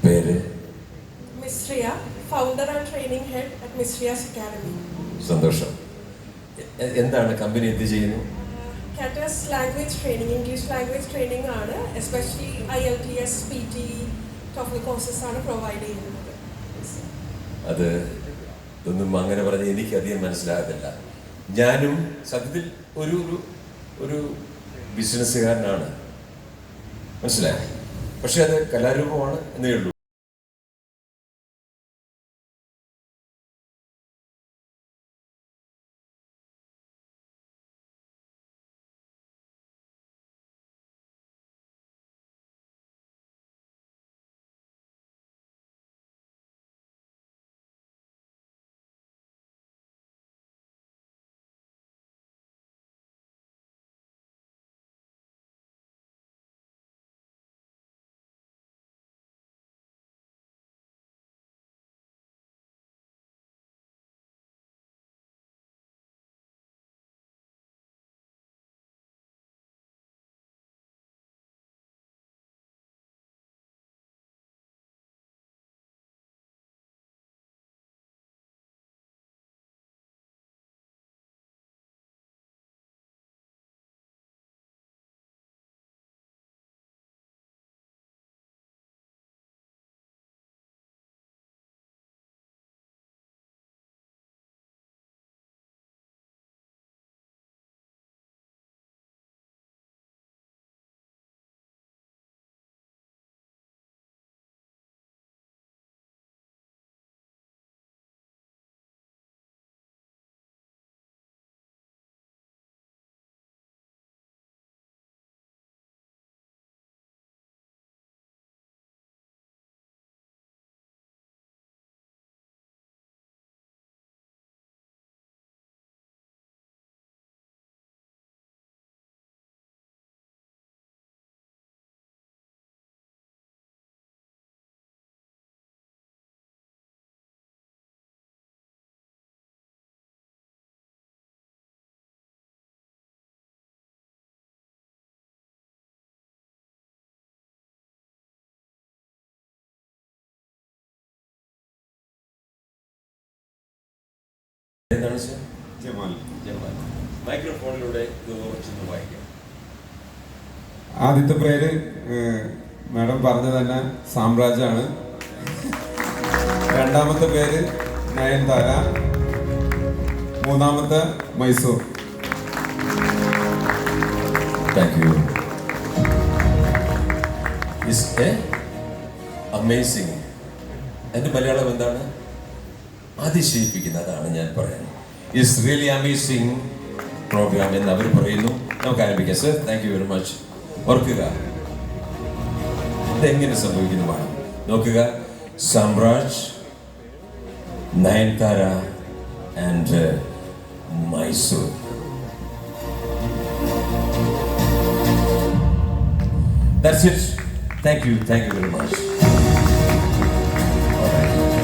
പേര്? Mishriya, founder and training head at Mishriya's academy. സന്തോഷം. എന്താണ് കമ്പനി എന്ത് ചെയ്യുന്നു? കാറ്റസ് language training, English language training ആണ്. Especially IELTS, PT, TOEFL courses ആണ് പ്രൊവൈഡ് ചെയ്യുന്നത്. അത് ഇതൊന്നും അങ്ങനെ പറഞ്ഞ് എനിക്ക് അധികം മനസ്സിലാകത്തില്ല. ഞാനും സത്യത്തിൽ ഒരു ബിസിനസ്സുകാരനാണ്, മനസ്സിലായി. പക്ഷെ അത് കലാരൂപമാണ് എന്നേ ഉള്ളൂ. എന്താണ് സർ? ജമാൽ. മൈക്രോഫോണിലൂടെ ഇത് കുറച്ചൊന്ന് വായിക്കാം. ആദ്യത്തെ പേര് മാഡം പറഞ്ഞ തന്നെ സാമ്രാജ്യാണ്. രണ്ടാമത്തെ പേര് നയൻതാര. മൂന്നാമത്തെ മൈസൂർ. Thank you. അമേസിങ്. എൻ്റെ മലയാളം എന്താണ്? അതിശയിപ്പിക്കുന്ന, അതാണ് ഞാൻ പറയുന്നത്. ഇറ്റ്സ് റിയലി അമേസിങ് പ്രോഗ്രാം എന്ന് അവർ പറയുന്നു. നമുക്ക് ആരംഭിക്കാം sir. Thank you very much. ഓർക്കുക, ഇതെങ്ങനെ സംഭവിക്കുന്നതാണ് നോക്കുക. Samraj, Nayanthara and Mysore. That's it. Thank you very much. All right.